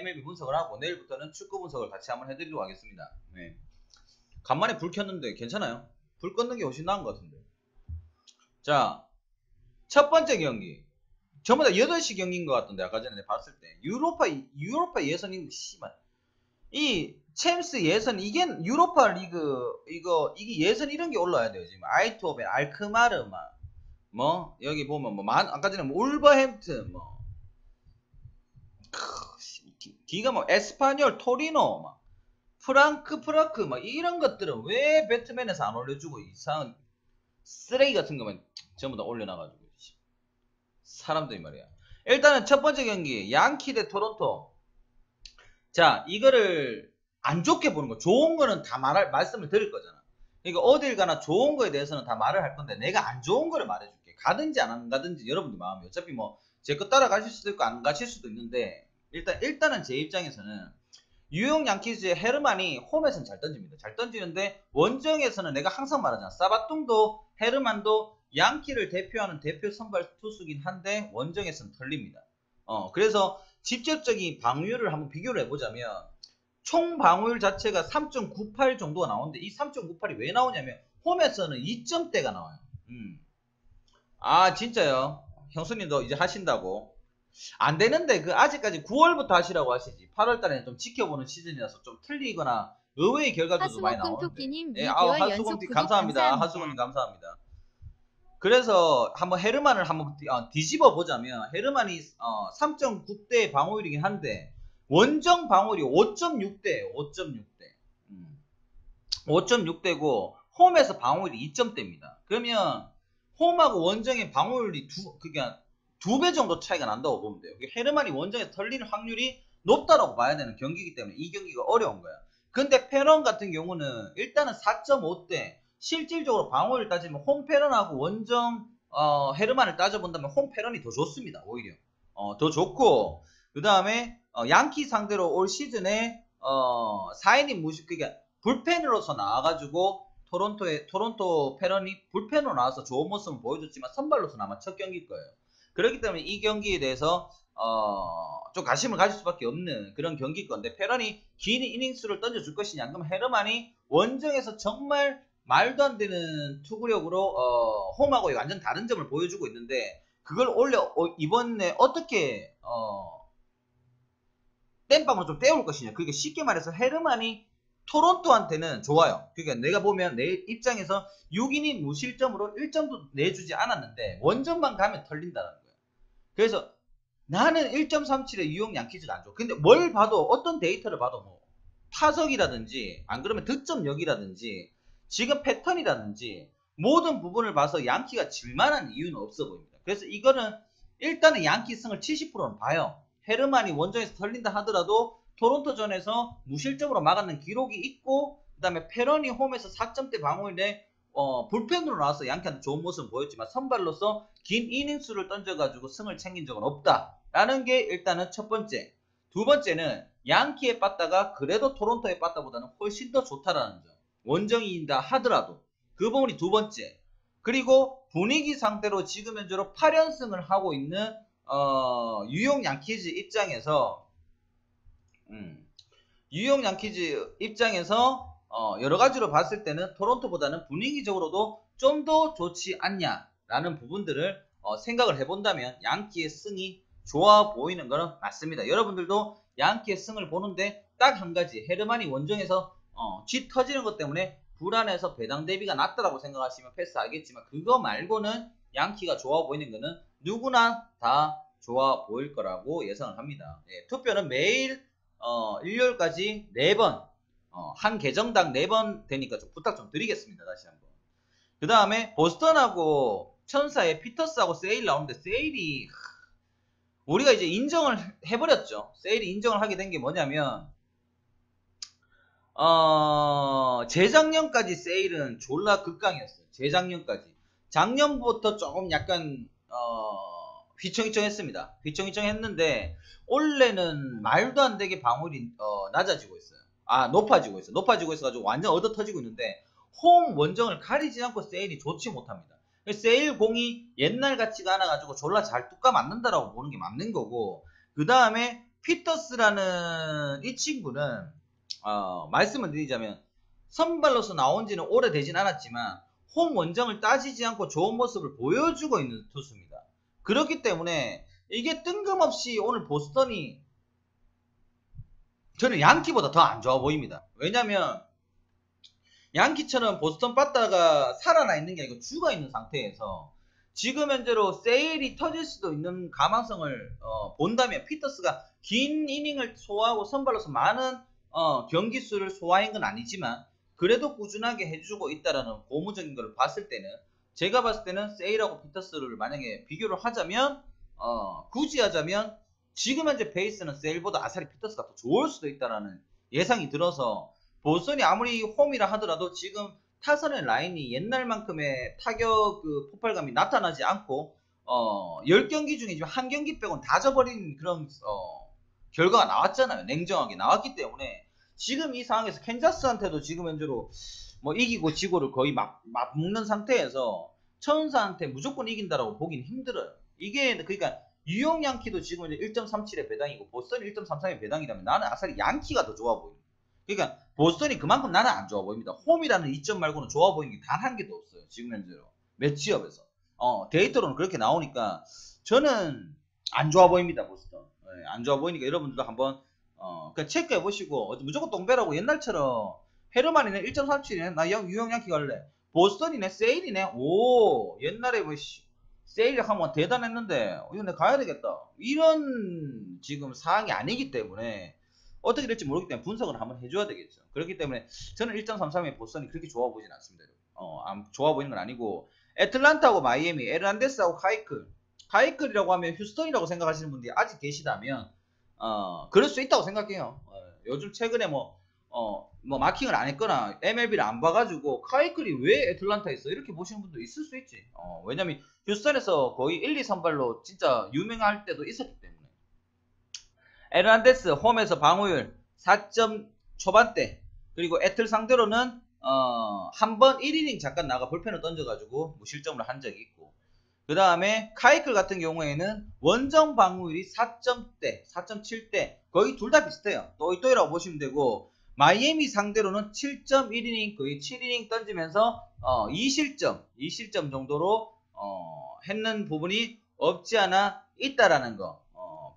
MLB 분석을 하고 내일부터는 축구 분석을 같이 한번 해드리도록 하겠습니다. 네. 간만에 불 켰는데 괜찮아요? 불 껐는 게 훨씬 나은 것 같은데. 자, 첫 번째 경기. 전부 다 8시 경기인 것 같던데, 아까 전에 봤을 때. 유로파 예선인, 씨발. 이 챔스 예선, 이게 유로파 리그, 이게 예선 이런 게 올라와야 돼요. 지금 아이토벤, 알크마르, 뭐, 여기 보면, 아까 전에 울버햄튼, 기가 에스파뇰, 토리노, 프랑크푸르트, 이런 것들은 왜 배트맨에서 안 올려주고 이상한 쓰레기 같은 것만 전부 다 올려놔가지고. 사람들이 말이야. 일단은 첫 번째 경기, 양키 대 토론토. 자, 이거를 안 좋게 보는 거. 좋은 거는 다 말씀을 드릴 거잖아. 그러니까 어딜 가나 좋은 거에 대해서는 다 말을 할 건데, 내가 안 좋은 거를 말해줄게. 가든지 안 가든지 여러분들 마음이. 어차피 제 거 따라가실 수도 있고, 안 가실 수도 있는데, 일단은 제 입장에서는, 뉴욕 양키즈의 헤르만이 홈에서는 잘 던집니다. 잘 던지는데, 원정에서는 내가 항상 말하잖아. 사바뚱도, 헤르만도, 양키를 대표하는 대표 선발 투수긴 한데, 원정에서는 털립니다. 그래서, 직접적인 방어율을 한번 비교를 해보자면, 총 방어율 자체가 3.98 정도가 나오는데, 이 3.98이 왜 나오냐면, 홈에서는 2점대가 나와요. 아, 진짜요? 형수님도 이제 하신다고? 안 되는데, 아직까지 9월부터 하시라고 하시지. 8월달에는 좀 지켜보는 시즌이라서 좀 틀리거나, 의외의 결과들도 많이 나오는데. 예, 하수곰 감사합니다. 하수곰님 감사합니다. 그래서 한번 헤르만을 한번 뒤집어 보자면, 헤르만이 3.9대 방어율이긴 한데, 원정 방어율이 5.6대예요. 5.6대. 5.6대고 홈에서 방어율이 2점대입니다. 그러면 홈하고 원정의 방어율이 두 배 정도 차이가 난다고 보면 돼요. 헤르만이 원정에 털리는 확률이 높다라고 봐야 되는 경기이기 때문에 이 경기가 어려운 거야. 근데 페런 같은 경우는 일단은 4.5대, 실질적으로 방어율 따지면 홈 페런하고 원정 헤르만을 따져본다면 홈 페런이 더 좋습니다. 오히려 더 좋고, 그 다음에 양키 상대로 올 시즌에 4이닝 무실, 그러니까 불펜으로서 나와가지고 토론토 페런이 불펜으로 나와서 좋은 모습을 보여줬지만 선발로서는 아마 첫 경기일 거예요. 그렇기 때문에 이 경기에 대해서 좀 관심을 가질 수밖에 없는 그런 경기일 건데, 페런이 긴 이닝수를 던져줄 것이냐, 그럼 헤르만이 원정에서 정말 말도 안 되는 투구력으로 홈하고 완전 다른 점을 보여주고 있는데, 그걸 이번에 어떻게 땜빵으로 좀 떼올 것이냐. 그러니까 쉽게 말해서 헤르만이 토론토한테는 좋아요. 그러니까 내가 보면 내 입장에서 6이닝 무실점으로 1점도 내주지 않았는데 원점만 가면 털린다는 거예요. 그래서 나는 1.37에 뉴욕 양키즈가 안 좋아. 근데 뭘 봐도, 어떤 데이터를 봐도 타석이라든지 안 그러면 득점력이라든지 지금 패턴이라든지 모든 부분을 봐서 양키가 질만한 이유는 없어 보입니다. 그래서 이거는 일단은 양키 승을 70%는 봐요. 헤르만이 원정에서 털린다 하더라도 토론토전에서 무실점으로 막았는 기록이 있고, 그 다음에 페런이 홈에서 4점대 방어율에 불펜으로 나와서 양키한테 좋은 모습을 보였지만 선발로서 긴 이닝수를 던져가지고 승을 챙긴 적은 없다라는 게 일단은 첫 번째. 두 번째는 양키의 빠따가 그래도 토론토의 빠따보다는 훨씬 더 좋다라는 점. 원정이인다 하더라도 그 부분이 두 번째. 그리고 분위기 상태로 지금 현재로 8연승을 하고 있는 뉴욕 양키즈 입장에서 여러 가지로 봤을 때는 토론토보다는 분위기적으로도 좀 더 좋지 않냐라는 부분들을 생각을 해본다면 양키의 승이 좋아 보이는 것은 맞습니다. 여러분들도 양키의 승을 보는데 딱 한 가지, 헤르만이 원정에서 쥐 터지는 것 때문에 불안해서 배당 대비가 낮다라고 생각하시면 패스하겠지만, 그거 말고는 양키가 좋아 보이는 것은 누구나 다 좋아 보일 거라고 예상을 합니다. 예, 투표는 매일 일요일까지 4번, 한 계정당 4번 되니까 좀 부탁 좀 드리겠습니다. 다시 한번. 그 다음에 보스턴하고 천사의 피터스하고 세일 나오는데, 세일이 우리가 이제 인정을 해버렸죠. 세일이 인정을 하게 된 게 뭐냐면, 재작년까지 세일은 졸라 극강이었어요. 재작년까지. 작년부터 조금 약간 휘청휘청했습니다. 휘청휘청했는데 올해는 말도 안 되게 방어율이 낮아지고 있어요. 높아지고 있어요. 높아지고 있어가지고 완전 얻어 터지고 있는데, 홈 원정을 가리지 않고 세일이 좋지 못합니다. 세일 공이 옛날 같지가 않아가지고 졸라 잘 뚜까 맞는다라고 보는 게 맞는 거고, 그 다음에 피터스라는 이 친구는 말씀을 드리자면 선발로서 나온 지는 오래되진 않았지만 홈 원정을 따지지 않고 좋은 모습을 보여주고 있는 투수입니다. 그렇기 때문에 이게 뜬금없이 오늘 보스턴이 저는 양키보다 더 안 좋아 보입니다. 왜냐면 양키처럼 보스턴 빠따가 살아나 있는 게 아니고 죽어 있는 상태에서 지금 현재로 세일이 터질 수도 있는 가망성을 본다면 피터스가 긴 이닝을 소화하고 선발로서 많은 경기 수를 소화한 건 아니지만 그래도 꾸준하게 해주고 있다라는 고무적인 걸 봤을 때는 제가 봤을 때는 세일하고 피터스를 만약에 비교를 하자면 굳이 하자면 지금 현재 페이스는 세일보다 아사리 피터스가 더 좋을 수도 있다라는 예상이 들어서 보스턴이 아무리 홈이라 하더라도 지금 타선의 라인이 옛날만큼의 타격 폭발감이 나타나지 않고 10경기 중에 지금 한 경기 빼고는 다 져버린 그런 결과가 나왔잖아요. 냉정하게 나왔기 때문에 지금 이 상황에서 캔자스한테도 지금 현재로 뭐 이기고 지고를 거의 맞먹는 상태에서 천사한테 무조건 이긴다라고 보기는 힘들어요. 이게 그러니까 뉴욕 양키도 지금 1.37의 배당이고 보스턴이 1.33의 배당이라면 나는 아사리 양키가 더 좋아 보입니다. 그러니까 보스턴이 그만큼 나는 안 좋아 보입니다. 홈이라는 이점 말고는 좋아 보이는 게 단 한 개도 없어요. 지금 현재로 매치업에서 데이터로는 그렇게 나오니까 저는 안 좋아 보입니다. 보스턴 안 좋아 보이니까 여러분들도 한번 그냥 체크해 보시고 무조건 똥배라고 옛날처럼 헤르만이네 1.37이네 나 유형 양키 갈래 보스턴이네 세일이네 오 옛날에 뭐 세일이 하면 대단했는데 이거 내가 가야 되겠다 이런 지금 상황이 아니기 때문에 어떻게 될지 모르기 때문에 분석을 한번 해줘야 되겠죠. 그렇기 때문에 저는 1.33의 보스턴이 그렇게 좋아 보진 않습니다. 좋아 보이는 건 아니고 애틀란타하고 마이애미, 에르난데스하고 카이클이라고 하면 휴스턴이라고 생각하시는 분들이 아직 계시다면 그럴 수 있다고 생각해요. 요즘 최근에 뭐 마킹을 안 했거나 MLB를 안 봐가지고 카이클이 왜 애틀란타에 있어 이렇게 보시는 분도 있을 수 있지. 왜냐면 휴스턴에서 거의 1, 2, 3발로 진짜 유명할 때도 있었기 때문에. 에르난데스 홈에서 방어율 4점 초반대 그리고 애틀 상대로는 한 번 1이닝 잠깐 나가 불펜을 던져가지고 무실점을 한 적이 있고 그 다음에 카이클 같은 경우에는 원정 방어율이 4점대 4.7대 거의 둘 다 비슷해요. 또이또이라고 보시면 되고 마이애미 상대로는 7.1이닝 거의 7이닝 던지면서 2실점 정도로 했는 부분이 없지 않아 있다라는 거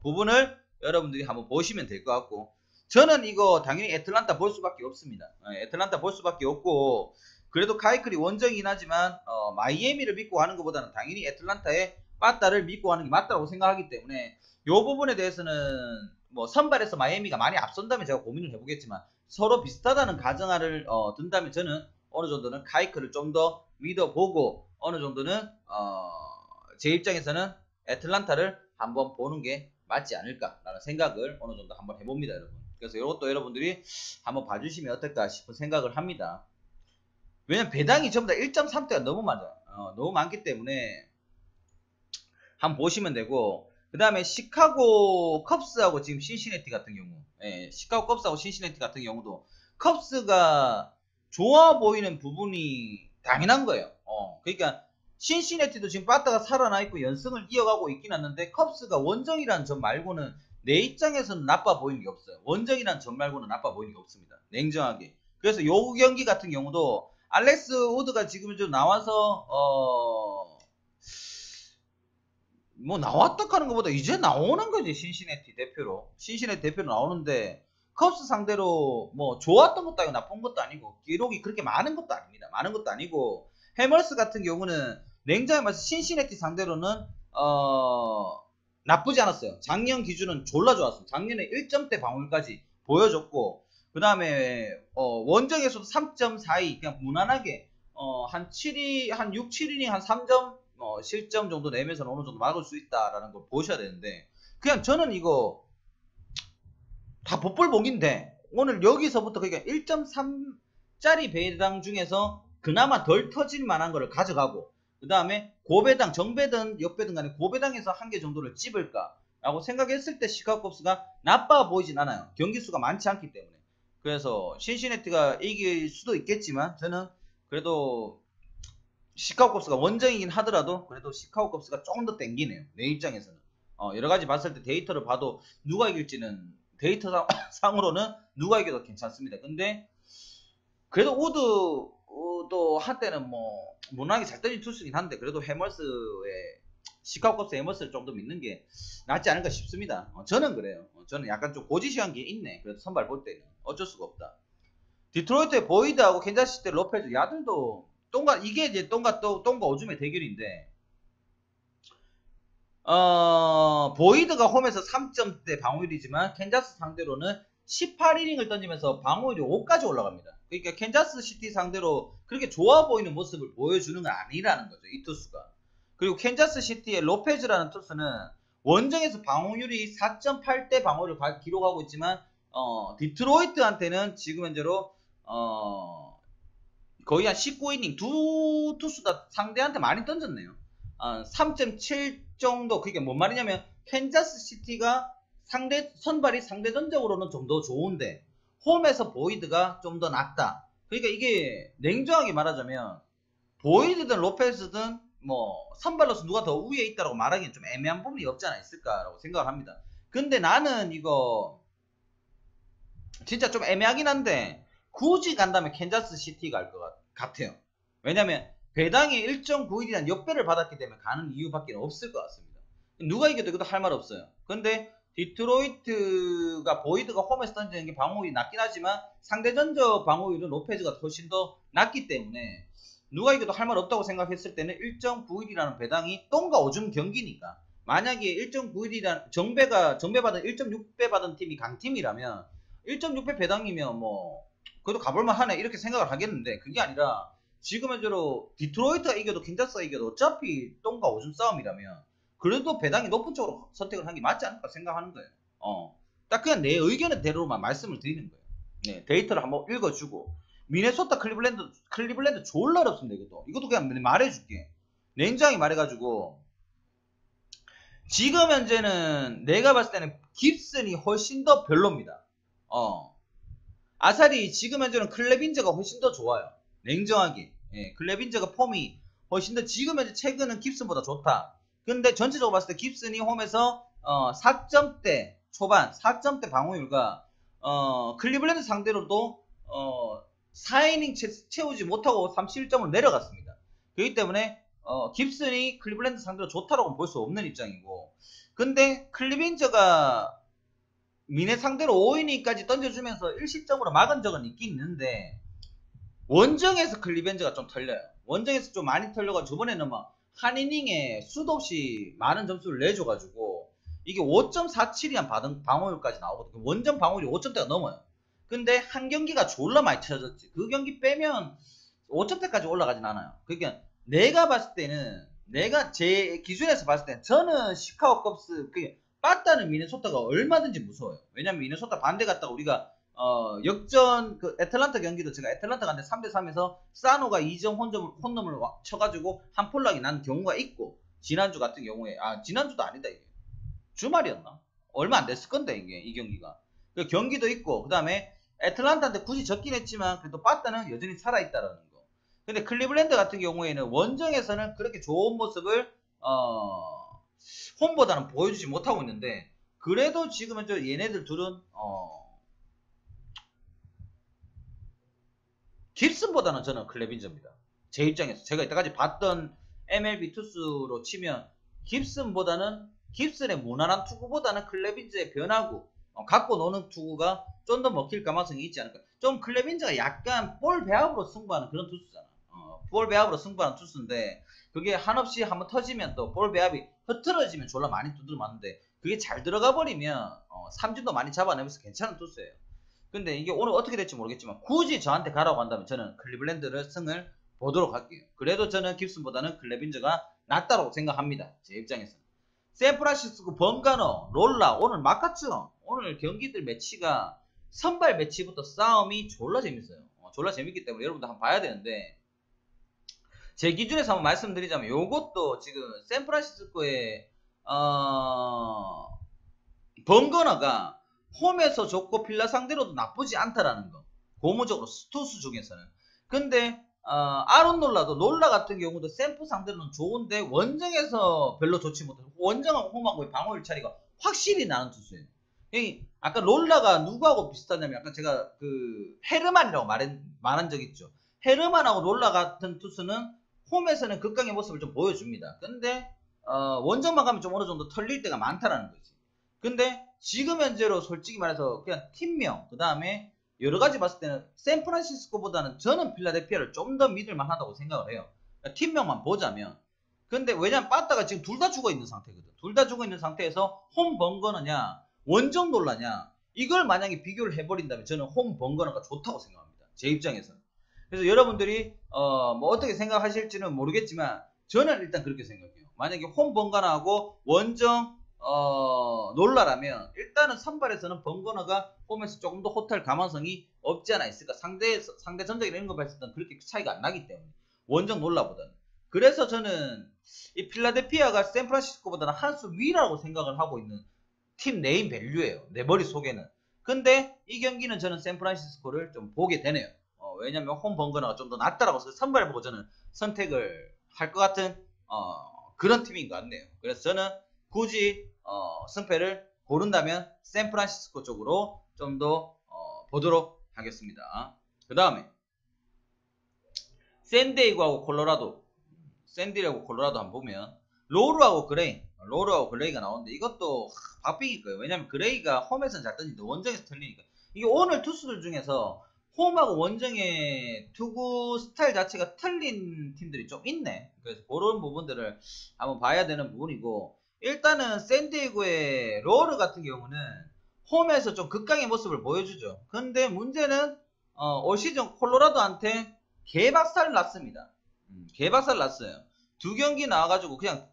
부분을 여러분들이 한번 보시면 될 것 같고 저는 이거 당연히 애틀란타 볼 수밖에 없습니다. 애틀란타 볼 수밖에 없고 그래도 카이클이 원정이긴 하지만 마이애미를 믿고 하는 것보다는 당연히 애틀란타의 빠따를 믿고 하는 게 맞다고 생각하기 때문에 이 부분에 대해서는 뭐 선발에서 마이애미가 많이 앞선다면 제가 고민을 해보겠지만 서로 비슷하다는 가정하를 든다면 저는 어느 정도는 카이클을 좀 더 믿어보고 어느 정도는 제 입장에서는 애틀란타를 한번 보는 게 맞지 않을까라는 생각을 어느 정도 한번 해봅니다, 여러분. 그래서 이것도 여러분들이 한번 봐주시면 어떨까 싶은 생각을 합니다. 왜냐면 배당이 전부 다 1.3대가 너무 많아요. 너무 많기 때문에 한번 보시면 되고 그 다음에 시카고 컵스하고 지금 신시내티 같은 경우 시카고 컵스하고 신시내티 같은 경우도 컵스가 좋아 보이는 부분이 당연한 거예요. 그러니까 신시내티도 지금 빠따가 살아나 있고 연승을 이어가고 있긴 한데 컵스가 원정이라는 점 말고는 내 입장에서는 나빠 보이는 게 없어요. 원정이라는 점 말고는 나빠 보이는 게 없습니다. 냉정하게. 그래서 요 경기 같은 경우도 알렉스 우드가 지금 좀 나와서 뭐 나왔다 하는 것보다 이제 나오는 거지. 신시내티 대표로 나오는데 컵스 상대로 뭐 좋았던 것도 아니고 나쁜 것도 아니고 기록이 그렇게 많은 것도 아닙니다. 많은 것도 아니고 해멀스 같은 경우는 냉정히 말해서 신시내티 상대로는 나쁘지 않았어요. 작년 기준은 졸라 좋았어요. 작년에 1점대 방울까지 보여줬고 그 다음에 원정에서도 3.42 그냥 무난하게 한 6, 7이닝 한 3점 실점 정도 내면서 어느 정도 막을 수 있다라는 걸 보셔야 되는데 그냥 저는 이거 다 복불복인데 오늘 여기서부터 그러니까 1.3짜리 배당 중에서 그나마 덜 터질 만한 거를 가져가고 그 다음에 고배당 정배든 역배든 간에 고배당에서 한 개 정도를 찝을까 라고 생각했을 때 시카고 컵스가 나빠 보이진 않아요. 경기수가 많지 않기 때문에. 그래서 신시내티가 이길 수도 있겠지만 저는 그래도 시카고 컵스가 원정이긴 하더라도 그래도 시카고 컵스가 조금 더 땡기네요. 내 입장에서는. 여러 가지 봤을 때 데이터를 봐도 누가 이길지는 데이터 상으로는 누가 이겨도 괜찮습니다. 근데 그래도 우드도 한때는 뭐 무난하게 잘 던진 투수긴 한데 그래도 해머스의 시카고컵스 해머스를 좀 더 믿는 게 낫지 않을까 싶습니다. 저는 그래요. 저는 약간 좀 고지시한 게 있네. 그래도 선발 볼 때는 어쩔 수가 없다. 디트로이트의 보이드하고 캔자스시티 로페즈 야들도 똥과 이게 이제 똥과 오줌의 대결인데 보이드가 홈에서 3점대 방어율이지만 캔자스 상대로는 18이닝을 던지면서 방어율이 5까지 올라갑니다. 그러니까 캔자스 시티 상대로 그렇게 좋아 보이는 모습을 보여주는 건 아니라는 거죠. 이 투수가. 그리고 캔자스 시티의 로페즈라는 투수는 원정에서 방어율이 4.8대 방어율을 기록하고 있지만 디트로이트한테는 지금 현재로 거의 한 19이닝 두 투수 다 상대한테 많이 던졌네요. 3.7 정도. 그게 뭔 말이냐면 캔자스 시티가 선발이 상대전적으로는 좀 더 좋은데 홈에서 보이드가 좀 더 낫다. 그러니까 이게 냉정하게 말하자면 보이드든 로페즈든 뭐 선발로서 누가 더 위에 있다고 말하기엔 좀 애매한 부분이 없지 않아 있을까라고 생각을 합니다. 근데 나는 이거 진짜 좀 애매하긴 한데 굳이 간다면 캔자스 시티가 갈 것 같아요. 왜냐면 배당이 1.9일이란 역배를 받았기 때문에 가는 이유밖에 없을 것 같습니다. 누가 이겨도 이것도 할 말 없어요. 근데 디트로이트가 보이드가 홈에서 던지는 게 방어율이 낮긴 하지만 상대전적 방어율은 로페즈가 훨씬 더 낮기 때문에 누가 이겨도 할 말 없다고 생각했을 때는 1.91이라는 배당이 똥과 오줌 경기니까 만약에 1.91이라는 정배받은 1.6배 받은 팀이 강팀이라면 1.6배 배당이면 뭐 그래도 가볼만 하네 이렇게 생각을 하겠는데 그게 아니라 지금 현재로 디트로이트가 이겨도 캔자스가 이겨도 어차피 똥과 오줌 싸움이라면 그래도 배당이 높은 쪽으로 선택을 한 게 맞지 않을까 생각하는 거예요. 딱 그냥 내 의견의 대로만 말씀을 드리는 거예요. 네, 데이터를 한번 읽어주고 미네소타 클리블랜드 졸라 어렵습니다. 이것도 그냥 말해줄게. 냉정히 말해가지고 지금 현재는 내가 봤을 때는 깁슨이 훨씬 더 별로입니다. 아사리 지금 현재는 클레빈저가 훨씬 더 좋아요. 냉정하게. 예, 클레빈저가 폼이 훨씬 더 지금 현재 최근은 깁슨보다 좋다. 근데 전체적으로 봤을 때 깁슨이 홈에서 4점대 초반 4점대 방어율과 클리블랜드 상대로도 4이닝 채우지 못하고 31점으로 내려갔습니다. 그렇기 때문에 깁슨이 클리블랜드 상대로 좋다라고 볼 수 없는 입장이고 근데 클리빈저가 미네 상대로 5이닝까지 던져주면서 1실점으로 막은 적은 있긴 있는데 원정에서 클리벤저가 좀 털려요. 원정에서 좀 많이 털려가지고 저번에는 막 한 이닝에 수도 없이 많은 점수를 내줘가지고 이게 5.47이란 방어율까지 나오거든요. 원정 방어율이 5점대가 넘어요. 근데 한 경기가 졸라 많이 쳐졌지. 그 경기 빼면 5점대까지 올라가진 않아요. 그러니까 내가 봤을 때는 내가 제 기준에서 봤을 때는 저는 시카고컵스 빠따는 미네소타가 얼마든지 무서워요. 왜냐면 미네소타 반대 갔다가 우리가 역전 그 애틀란타 경기도 제가 애틀란타 갔는데 3대3에서 사노가 2점 혼넘을 쳐가지고 한 폴락이 난 경우가 있고 지난주 같은 경우에 지난주도 아니다 이게 주말이었나? 얼마 안 됐을 건데 이게 이 경기가 그 경기도 있고 그 다음에 애틀란타한테 굳이 졌긴 했지만 그래도 빠따는 여전히 살아있다라는 거. 근데 클리블랜드 같은 경우에는 원정에서는 그렇게 좋은 모습을 홈보다는 보여주지 못하고 있는데 그래도 지금은 얘네들 둘은 깁슨보다는 저는 클레빈저입니다. 제 입장에서 제가 이때까지 봤던 MLB 투수로 치면 깁슨의 무난한 투구보다는 클레빈저의 변화구 갖고 노는 투구가 좀 더 먹힐 가능성이 있지 않을까. 좀 클레빈저가 약간 볼 배합으로 승부하는 그런 투수잖아. 볼 배합으로 승부하는 투수인데 그게 한없이 한번 터지면 또 볼 배합이 흐트러지면 졸라 많이 두드려 맞는데 그게 잘 들어가 버리면 삼진도 많이 잡아내면서 괜찮은 투수예요. 근데 이게 오늘 어떻게 될지 모르겠지만 굳이 저한테 가라고 한다면 저는 클리블랜드를 승을 보도록 할게요. 그래도 저는 깁슨보다는 클레빈저가 낫다고 생각합니다. 제 입장에서는. 샌프란시스코 번가너 롤라 오늘 막았죠. 오늘 경기들 매치가 선발 매치부터 싸움이 졸라 재밌어요. 졸라 재밌기 때문에 여러분들 한번 봐야 되는데 제 기준에서 한번 말씀드리자면 요것도 지금 샌프란시스코의 번거너가 홈에서 좋고 필라 상대로도 나쁘지 않다라는 거. 고무적으로 투수 중에서는. 근데 아론 놀라 같은 경우도 샘프 상대로는 좋은데 원정에서 별로 좋지 못해요. 원정하고 홈하고의 방어율 차이가 확실히 나는 투수예요. 아까 롤라가 누구하고 비슷하냐면 약간 제가 그 헤르만이라고 말한 적 있죠. 헤르만하고 롤라 같은 투수는 홈에서는 극강의 모습을 좀 보여줍니다. 근데 원정만 가면 좀 어느 정도 털릴 때가 많다라는 거지. 근데 지금 현재로 솔직히 말해서 그냥 팀명 그 다음에 여러 가지 봤을 때는 샌프란시스코보다는 저는 필라델피아를 좀 더 믿을만 하다고 생각을 해요. 그러니까 팀명만 보자면. 근데 왜냐면 빠따가 지금 둘 다 죽어 있는 상태거든. 둘 다 죽어 있는 상태에서 홈 번거느냐 원정 놀라냐 이걸 만약에 비교를 해버린다면 저는 홈 번거너가 좋다고 생각합니다. 제 입장에서는. 그래서 여러분들이 뭐 어떻게 생각하실지는 모르겠지만 저는 일단 그렇게 생각해요. 만약에 홈 번거너하고 원정 놀라라면 일단은 선발에서는 번거너가 홈에서 조금 더 호탈 가망성이 없지 않아 있을까. 상대 전적이나 이런 거 봤을 때는 그렇게 차이가 안 나기 때문에 원정 놀라보다는. 그래서 저는 이 필라델피아가 샌프란시스코보다는 한 수 위라고 생각을 하고 있는 팀 네임 밸류예요. 내 머릿속에는. 근데 이 경기는 저는 샌프란시스코를 좀 보게 되네요. 왜냐면 홈 번거너가 좀 더 낫다라고 해서 선발 보고 저는 선택을 할 것 같은 그런 팀인 것 같네요. 그래서 저는 굳이 승패를 고른다면 샌프란시스코 쪽으로 좀 더 보도록 하겠습니다. 그 다음에 샌디에이고하고 콜로라도, 샌디에이고 콜로라도 한번 보면 로루하고 그레이가 나오는데 이것도 박빙일 거예요. 왜냐면 그레이가 홈에서는 잘 던지는데 원정에서 틀리니까. 이게 오늘 투수들 중에서 홈하고 원정의 투구 스타일 자체가 틀린 팀들이 좀 있네. 그래서 그런 부분들을 한번 봐야 되는 부분이고, 일단은 샌디에이고의 로르 같은 경우는 홈에서 좀 극강의 모습을 보여주죠. 근데 문제는 올 시즌 콜로라도한테 개박살을 났습니다. 개박살 났어요. 두 경기 나와가지고 그냥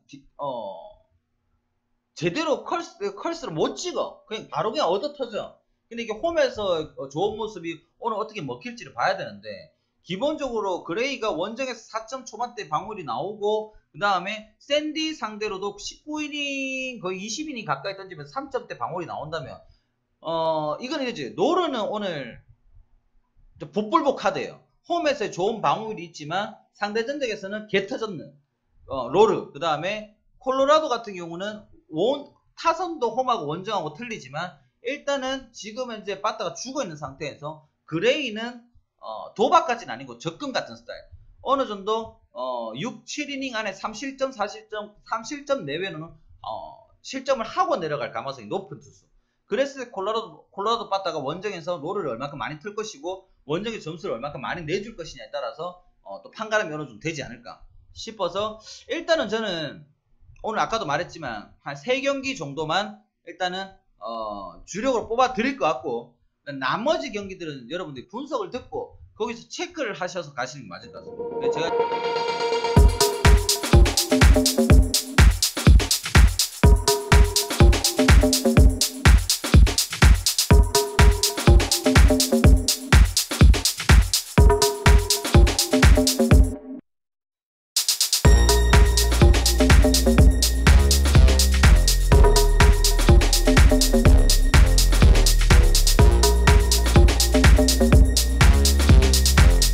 제대로 컬스를 못 찍어. 바로 그냥 얻어 터져. 근데 이게 홈에서 좋은 모습이 오늘 어떻게 먹힐지를 봐야 되는데, 기본적으로 그레이가 원정에서 4점 초반대 방울이 나오고, 그 다음에 샌디 상대로도 19이닝 거의 20이닝 가까이 던지면서 3점대 방울이 나온다면 이건 이거지. 노르는 오늘 복불복 카드예요. 홈에서의 좋은 방울이 있지만 상대 전적에서는 개 터졌는 로르. 그 다음에 콜로라도 같은 경우는 타선도 홈하고 원정하고 틀리지만 일단은 지금 현재 빠따가 죽어있는 상태에서 그레이는 도박까지는 아니고 적금 같은 스타일. 어느 정도 6, 7이닝 안에 3실점, 4실점, 3실점 내외는 실점을 하고 내려갈 가능성이 높은 투수. 그랬을 때 콜로라도 빠따가 원정에서 롤을 얼마큼 많이 틀 것이고 원정의 점수를 얼마큼 많이 내줄 것이냐에 따라서 또 판가름이 어느 정도 되지 않을까 싶어서, 일단은 저는 오늘 아까도 말했지만 한 3경기 정도만 일단은 주력으로 뽑아 드릴 것 같고, 나머지 경기들은 여러분들이 분석을 듣고 거기서 체크를 하셔서 가시는 게 맞을 것 같습니다. 제가